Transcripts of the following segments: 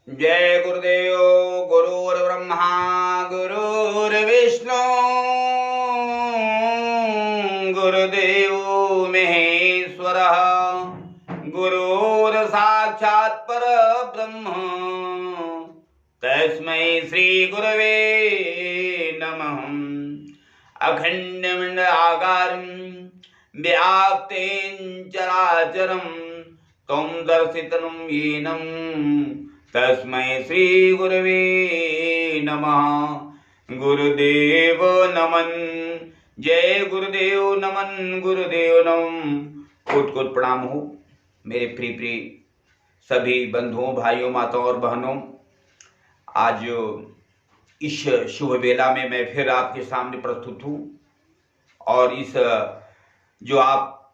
जय गुरुदेव। गुरुर्ब्रह्मा गुरुर्विष्णु गुरुदेव महेश्वरः गुरुर्साक्षात् परब्रह्म तस्मै श्री गुरवे नमः। अखंडमंडलाकारं व्याप्तेन चराचरं त्वं दर्शितं येनं तस्मै श्री गुरवे नमः। गुरुदेव नमन। जय गुरुदेव नमन। गुरुदेव नमन। कोट कोट प्रणाम हो मेरे प्रिय प्रिय सभी बंधुओं, भाइयों, माताओं और बहनों। आज इस शुभ वेला में मैं फिर आपके सामने प्रस्तुत हूँ और इस जो आप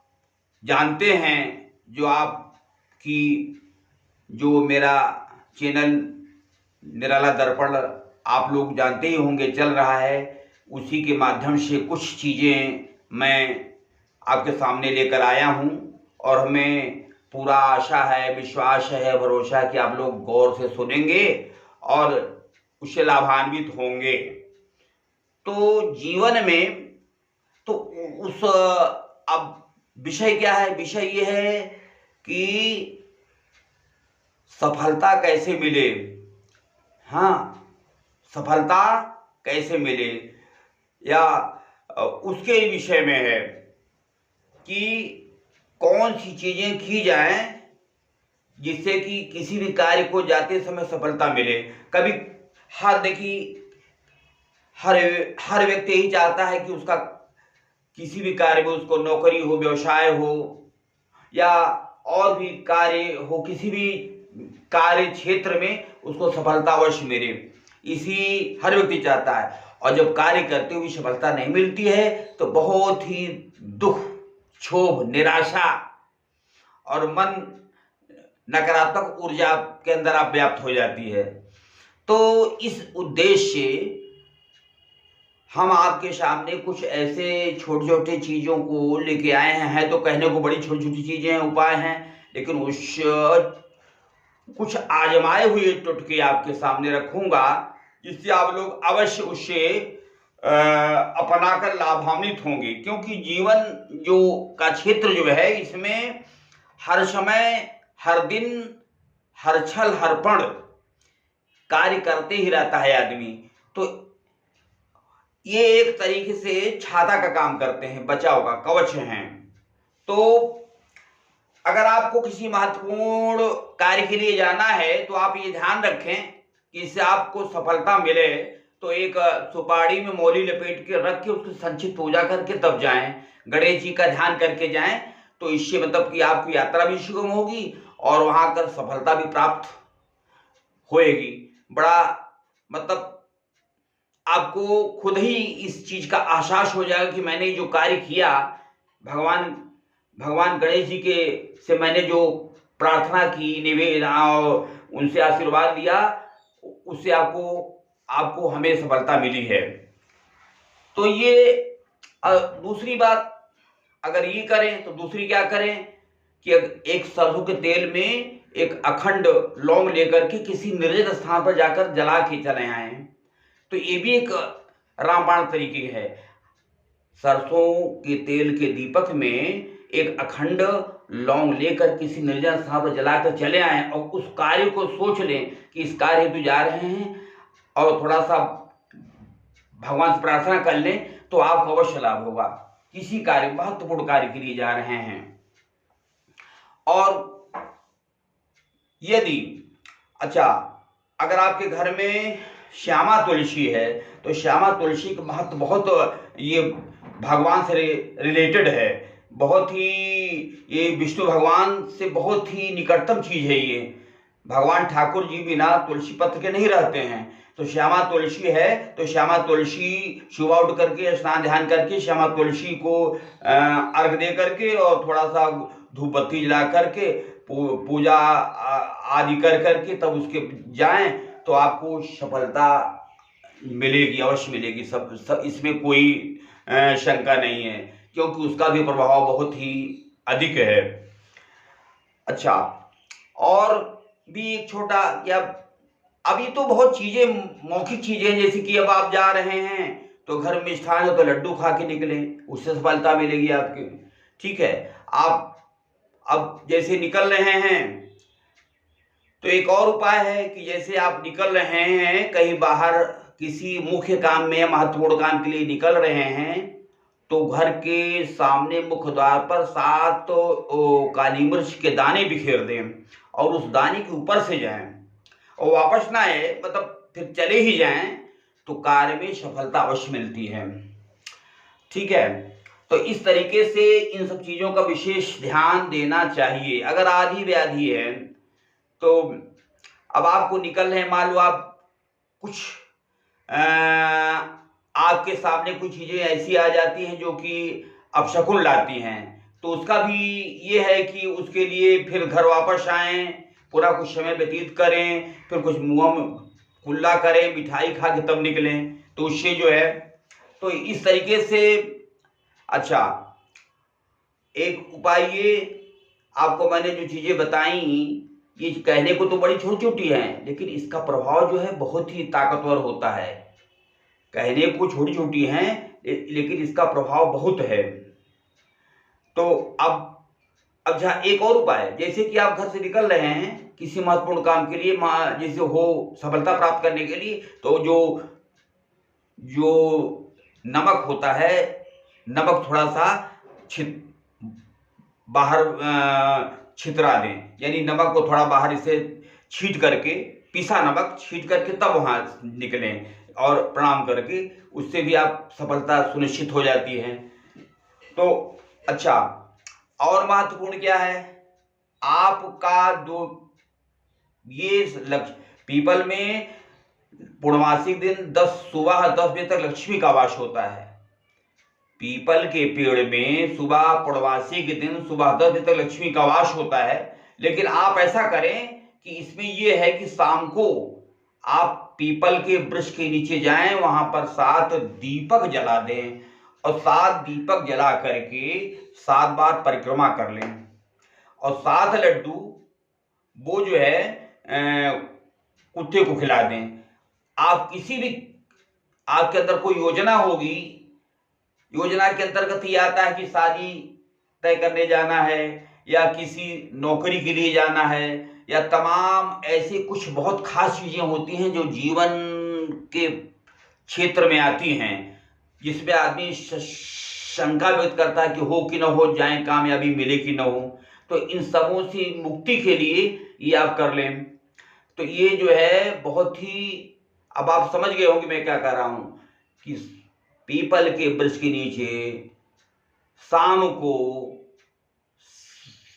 जानते हैं, जो आपकी जो मेरा चैनल निराला दर्पण आप लोग जानते ही होंगे चल रहा है, उसी के माध्यम से कुछ चीज़ें मैं आपके सामने लेकर आया हूँ और हमें पूरा आशा है, विश्वास है, भरोसा है कि आप लोग गौर से सुनेंगे और उससे लाभान्वित होंगे। तो जीवन में तो उस अब विषय क्या है? विषय ये है कि सफलता कैसे मिले। हाँ, सफलता कैसे मिले, या उसके विषय में है कि कौन सी चीजें की जाएं जिससे कि किसी भी कार्य को जाते समय सफलता मिले। कभी हर व्यक्ति यही चाहता है कि उसका किसी भी कार्य में, उसको नौकरी हो, व्यवसाय हो या और भी कार्य हो, किसी भी कार्य क्षेत्र में उसको सफलता अवश्य मिले, इसी हर व्यक्ति चाहता है। और जब कार्य करते हुए सफलता नहीं मिलती है तो बहुत ही दुख, क्षोभ, निराशा और मन नकारात्मक ऊर्जा के अंदर आप व्याप्त हो जाती है। तो इस उद्देश्य से हम आपके सामने कुछ ऐसे छोटे छोटे चीज़ों को लेके आए हैं। तो कहने को बड़ी छोटी छोटी चीज़ें हैं, उपाय हैं, लेकिन उस कुछ आजमाए हुए टुटके आपके सामने रखूंगा जिससे आप लोग अवश्य उससे अपनाकर लाभान्वित होंगे। क्योंकि जीवन जो का क्षेत्र जो है, इसमें हर समय, हर दिन, हर छल, हर पल कार्य करते ही रहता है आदमी। तो ये एक तरीके से छाता का काम करते हैं, बचाव का कवच हैं। तो अगर आपको किसी महत्वपूर्ण कार्य के लिए जाना है तो आप ये ध्यान रखें कि इससे आपको सफलता मिले तो एक सुपारी में मौली लपेट के रख के उसकी संचित पूजा करके तब जाएं। गणेश जी का ध्यान करके जाएं, तो इससे मतलब कि आपकी यात्रा भी सुगम होगी और वहां कर सफलता भी प्राप्त होएगी। बड़ा मतलब आपको खुद ही इस चीज का आभास हो जाएगा कि मैंने जो कार्य किया, भगवान गणेश जी के से मैंने जो प्रार्थना की, निवेदन और उनसे आशीर्वाद लिया, उससे आपको हमें सफलता मिली है। तो ये दूसरी बात अगर ये करें तो दूसरी क्या करें कि एक सरसों के तेल में एक अखंड लौंग लेकर के किसी निर्जन स्थान पर जाकर जला के चले आए। तो ये भी एक रामबाण तरीके है। सरसों के तेल के दीपक में एक अखंड लौंग लेकर किसी निर्जन स्थान पर जलाकर चले आए और उस कार्य को सोच लें कि इस कार्य हेतु जा रहे हैं और थोड़ा सा भगवान से प्रार्थना कर लें तो आपको अवश्य लाभ होगा। किसी कार्य, महत्वपूर्ण कार्य के लिए जा रहे हैं। और यदि अगर आपके घर में श्यामा तुलसी है तो श्यामा तुलसी का महत्व बहुत, ये भगवान से रिलेटेड है, बहुत ही, ये विष्णु भगवान से बहुत ही निकटतम चीज है। ये भगवान ठाकुर जी बिना तुलसी पत्र के नहीं रहते हैं। तो श्यामा तुलसी है तो श्यामा तुलसी सुबह उठ करके स्नान ध्यान करके श्यामा तुलसी को अर्घ दे करके और थोड़ा सा धूप बत्ती जला करके पूजा आदि कर करके तब उसके जाएं तो आपको सफलता मिलेगी, अवश्य मिलेगी। सब इसमें कोई शंका नहीं है, क्योंकि उसका भी प्रभाव बहुत ही अधिक है। और भी एक छोटा, या अब ये तो बहुत चीजें मौखिक चीजें, जैसे कि अब आप जा रहे हैं तो घर में मिष्ठान हो तो लड्डू खा के निकले, उससे सफलता मिलेगी आपकी। ठीक है, आप अब जैसे निकल रहे हैं तो एक और उपाय है कि जैसे आप निकल रहे हैं कहीं बाहर किसी मुख्य काम में या महत्वपूर्ण काम के लिए निकल रहे हैं, तो घर के सामने मुख्य द्वार पर 7 काली मिर्च के दाने बिखेर दें और उस दाने के ऊपर से जाएं और वापस ना आए, मतलब फिर चले ही जाएं, तो कार्य में सफलता अवश्य मिलती है। ठीक है, तो इस तरीके से इन सब चीज़ों का विशेष ध्यान देना चाहिए। अगर आधी व्याधि है तो अब आपको निकल रहे हैं, मान लो आप कुछ आपके सामने कुछ चीज़ें ऐसी आ जाती हैं जो कि अपशकुन लाती हैं, तो उसका भी ये है कि उसके लिए फिर घर वापस आएं, पूरा कुछ समय व्यतीत करें, फिर कुछ मुँह में कुल्ला करें, मिठाई खा के तब निकलें, तो उससे जो है, तो इस तरीके से। अच्छा, एक उपाय ये आपको मैंने जो चीज़ें बताई, ये कहने को तो बड़ी छोटी छोटी हैं, लेकिन इसका प्रभाव जो है बहुत ही ताकतवर होता है। कहने को छोटी छोटी हैं लेकिन इसका प्रभाव बहुत है। तो अब जहाँ एक और उपाय, जैसे कि आप घर से निकल रहे हैं किसी महत्वपूर्ण काम के लिए, जैसे हो सफलता प्राप्त करने के लिए, तो जो नमक होता है, नमक थोड़ा सा बाहर छितरा दें, यानी नमक को थोड़ा बाहर इसे छीट करके, पिसा नमक छीट करके तब वहाँ निकलें और प्रणाम करके, उससे भी आप सफलता सुनिश्चित हो जाती है। तो अच्छा, और महत्वपूर्ण क्या है, आपका जो ये लक्ष्य, पीपल में पूर्णमासी दिन सुबह 10 बजे तक लक्ष्मी का वास होता है। पीपल के पेड़ में सुबह पूर्णमासी के दिन सुबह 10 बजे तक लक्ष्मी का वास होता है, लेकिन आप ऐसा करें कि इसमें यह है कि शाम को आप पीपल के वृक्ष के नीचे जाएं, वहां पर 7 दीपक जला दें और 7 दीपक जला करके 7 बार परिक्रमा कर लें और 7 लड्डू वो जो है कुत्ते को खिला दें। आप किसी भी, आपके अंदर कोई योजना होगी, योजना के अंतर्गत ये आता है कि शादी तय करने जाना है या किसी नौकरी के लिए जाना है, या तमाम ऐसे कुछ बहुत खास चीज़ें होती हैं जो जीवन के क्षेत्र में आती हैं, जिसमें आदमी शंका व्यक्त करता है कि हो कि न हो, जाए कामयाबी मिले कि न हो, तो इन सबों से मुक्ति के लिए ये आप कर लें। तो ये जो है बहुत ही, अब आप समझ गए होंगे मैं क्या कर रहा हूँ, कि पीपल के वृक्ष के नीचे शाम को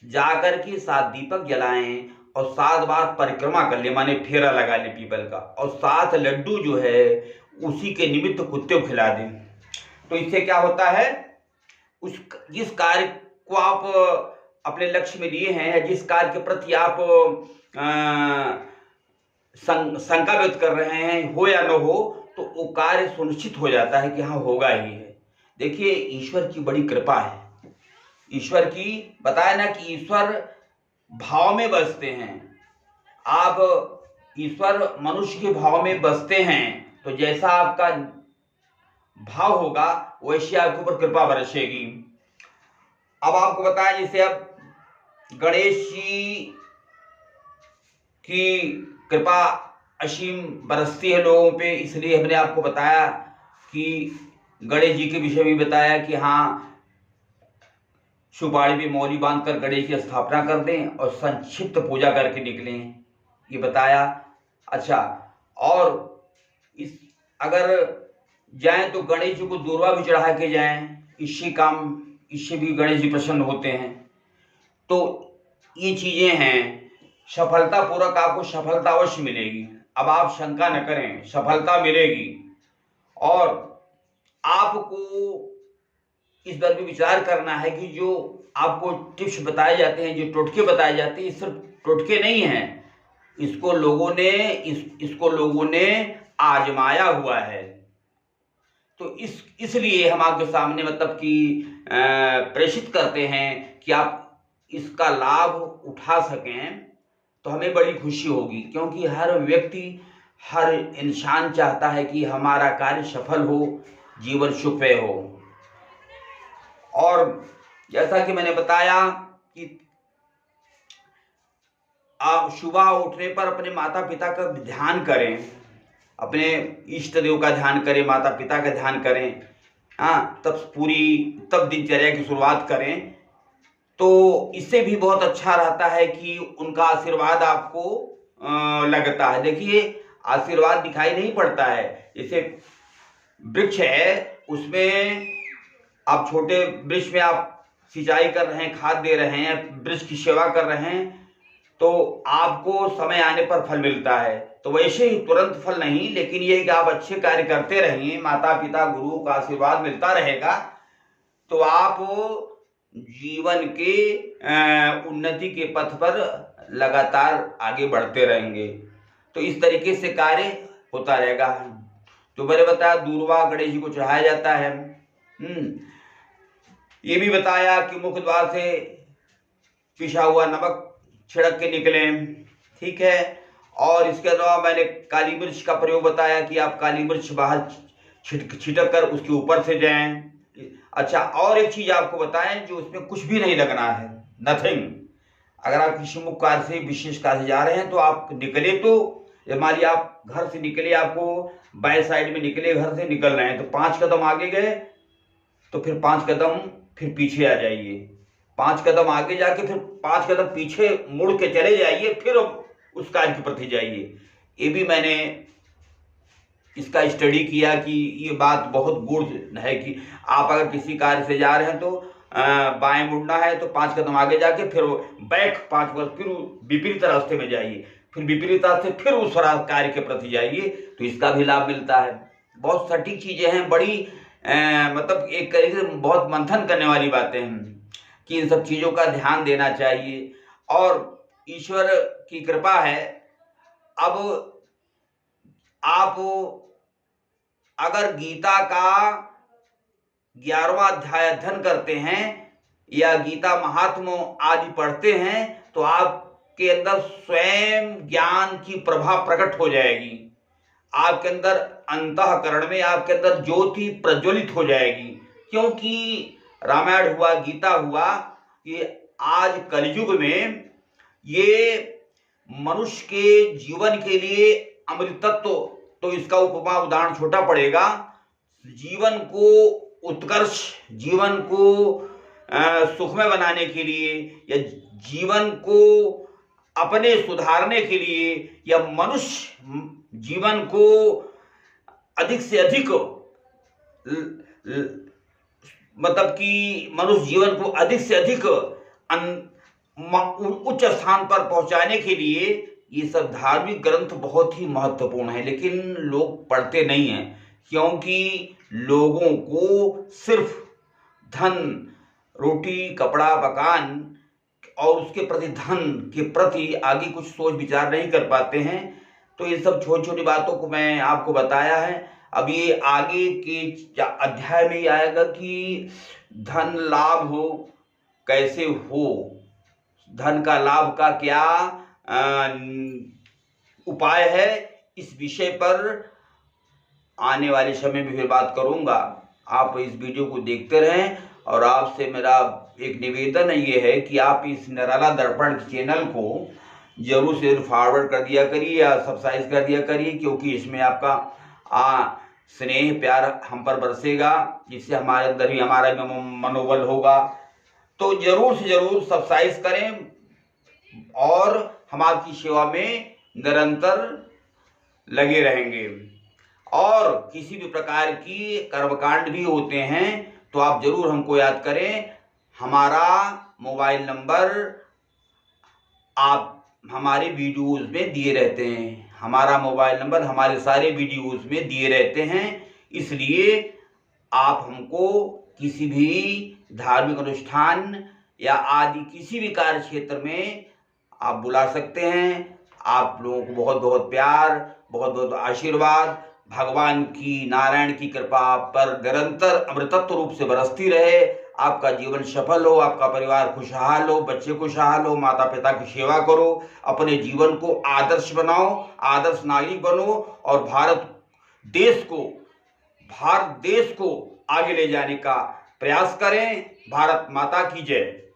जाकर के 7 दीपक जलाएं और 7 बार परिक्रमा कर ले, माने फेरा लगा ले पीपल का, और 7 लड्डू जो है उसी के निमित्त कुत्ते को खिला दें। तो इससे क्या होता है, जिस कार्य को आप अपने लक्ष्य में लिए हैं, जिस कार्य के प्रति आप शंका व्यक्त कर रहे हैं, हो या न हो, तो वो कार्य सुनिश्चित हो जाता है कि हाँ होगा ही है। देखिए, ईश्वर की बड़ी कृपा है। ईश्वर की, बताया ना कि ईश्वर भाव में बसते हैं। आप ईश्वर मनुष्य के भाव में बसते हैं, तो जैसा आपका भाव होगा वैसे आपके ऊपर कृपा बरसेगी। अब आपको बताया, जैसे अब गणेश जी की कृपा असीम बरसती है लोगों पे, इसलिए हमने आपको बताया कि गणेश जी के विषय में बताया कि हाँ, सुपारी में मौली बांधकर गणेश की स्थापना कर दें और संक्षिप्त पूजा करके निकलें, ये बताया। अच्छा, और इस अगर जाएं तो गणेश जी को दूर्वा भी चढ़ा के जाएं, इससे भी गणेश जी प्रसन्न होते हैं। तो ये चीज़ें हैं, सफलतापूर्वक आपको सफलता अवश्य मिलेगी। अब आप शंका न करें, सफलता मिलेगी। और आपको इस बार भी विचार करना है कि जो आपको टिप्स बताए जाते हैं, जो टोटके बताए जाते हैं, सिर्फ टोटके नहीं हैं, इसको लोगों ने आजमाया हुआ है। तो इसलिए हम आपके सामने मतलब कि प्रेषित करते हैं कि आप इसका लाभ उठा सकें, तो हमें बड़ी खुशी होगी, क्योंकि हर व्यक्ति हर इंसान चाहता है कि हमारा कार्य सफल हो, जीवन सुखमय हो। और जैसा कि मैंने बताया कि आप सुबह उठने पर अपने माता पिता का ध्यान करें, अपने इष्ट देव का ध्यान करें, माता पिता का ध्यान करें, तब दिनचर्या की शुरुआत करें, तो इससे भी बहुत अच्छा रहता है कि उनका आशीर्वाद आपको लगता है। देखिए, आशीर्वाद दिखाई नहीं पड़ता है। जैसे वृक्ष है, उसमें आप छोटे वृक्ष में आप सिंचाई कर रहे हैं, खाद दे रहे हैं, वृक्ष की सेवा कर रहे हैं, तो आपको समय आने पर फल मिलता है। तो वैसे ही तुरंत फल नहीं, लेकिन ये कि आप अच्छे कार्य करते रहें, माता पिता गुरु का आशीर्वाद मिलता रहेगा, तो आप जीवन के उन्नति के पथ पर लगातार आगे बढ़ते रहेंगे। तो इस तरीके से कार्य होता रहेगा। तो मैंने बताया दूर्वा गणेश जी को चढ़ाया जाता है। ये भी बताया कि मुख्य द्वार से पिसा हुआ नमक छिड़क के निकले, ठीक है। और इसके अलावा मैंने काली मिर्च का प्रयोग बताया कि आप काली मिर्च बाहर छिटक कर उसके ऊपर से जाएं। अच्छा, और एक चीज आपको बताएं जो उसमें कुछ भी नहीं लगना है, नथिंग। अगर आप किसी मुख्य कार्य से, विशेष कार्य से जा रहे हैं, तो आप निकले, तो मान लिया आप घर से निकले, आपको बाएं साइड में निकले, घर से निकल रहे हैं, तो 5 कदम आगे गए, तो फिर 5 कदम फिर पीछे आ जाइए, 5 कदम आगे जाके फिर 5 कदम पीछे मुड़ के चले जाइए, फिर उस कार्य के प्रति जाइए। ये भी मैंने इसका स्टडी किया कि ये बात बहुत गुड़ है कि आप अगर किसी कार्य से जा रहे हैं, तो बाएं मुड़ना है, तो 5 कदम आगे जाके फिर बैक 5 कदम, फिर विपरीत रास्ते में जाइए, फिर विपरीत रास्ते फिर उस कार्य के प्रति जाइए, तो इसका भी लाभ मिलता है। बहुत सटीक चीजें हैं, बड़ी मतलब एक तरीके से बहुत मंथन करने वाली बातें हैं कि इन सब चीजों का ध्यान देना चाहिए। और ईश्वर की कृपा है, अब आप अगर गीता का 11वां अध्याय अध्ययन करते हैं या गीता महात्म्य आदि पढ़ते हैं, तो आपके अंदर स्वयं ज्ञान की प्रभा प्रकट हो जाएगी। आपके अंदर अंतःकरण में आपके अंदर ज्योति प्रज्वलित हो जाएगी, क्योंकि रामायण हुआ, गीता हुआ, ये आज कलयुग में ये मनुष्य के जीवन के लिए अमृतत्व, तो इसका उपमा उदाहरण छोटा पड़ेगा, जीवन को उत्कर्ष, जीवन को सुखमय बनाने के लिए, या जीवन को अपने सुधारने के लिए, या मनुष्य जीवन को अधिक से अधिक मतलब कि मनुष्य जीवन को अधिक से अधिक उच्च स्थान पर पहुंचाने के लिए ये सब धार्मिक ग्रंथ बहुत ही महत्वपूर्ण है, लेकिन लोग पढ़ते नहीं हैं, क्योंकि लोगों को सिर्फ धन, रोटी, कपड़ा, मकान और उसके प्रति, धन के प्रति आगे कुछ सोच विचार नहीं कर पाते हैं। तो ये सब छोटी छोटी बातों को मैं आपको बताया है। अब ये आगे के अध्याय में आएगा कि धन लाभ हो कैसे हो, धन का लाभ का क्या उपाय है, इस विषय पर आने वाले समय में फिर बात करूंगा। आप इस वीडियो को देखते रहें, और आपसे मेरा एक निवेदन ये है कि आप इस निराला दर्पण चैनल को जरूर से फॉरवर्ड कर दिया करिए या सब्सक्राइब कर दिया करिए, क्योंकि इसमें आपका स्नेह प्यार हम पर बरसेगा, जिससे हमारे अंदर भी हमारा मनोबल होगा। तो जरूर से जरूर सब्सक्राइब करें, और हम आपकी सेवा में निरंतर लगे रहेंगे। और किसी भी प्रकार की कर्मकांड भी होते हैं तो आप जरूर हमको याद करें। हमारा मोबाइल नंबर आप हमारे वीडियोज़ में दिए रहते हैं, हमारा मोबाइल नंबर हमारे सारे वीडियोज़ में दिए रहते हैं, इसलिए आप हमको किसी भी धार्मिक अनुष्ठान या आदि किसी भी कार्य क्षेत्र में आप बुला सकते हैं। आप लोगों को बहुत बहुत प्यार, बहुत बहुत आशीर्वाद। भगवान की, नारायण की कृपा आप पर निरंतर अमृतत्व रूप से बरसती रहे। आपका जीवन सफल हो, आपका परिवार खुशहाल हो, बच्चे खुशहाल हो, माता पिता की सेवा करो, अपने जीवन को आदर्श बनाओ, आदर्श नागरिक बनो और भारत देश को आगे ले जाने का प्रयास करें। भारत माता की जय।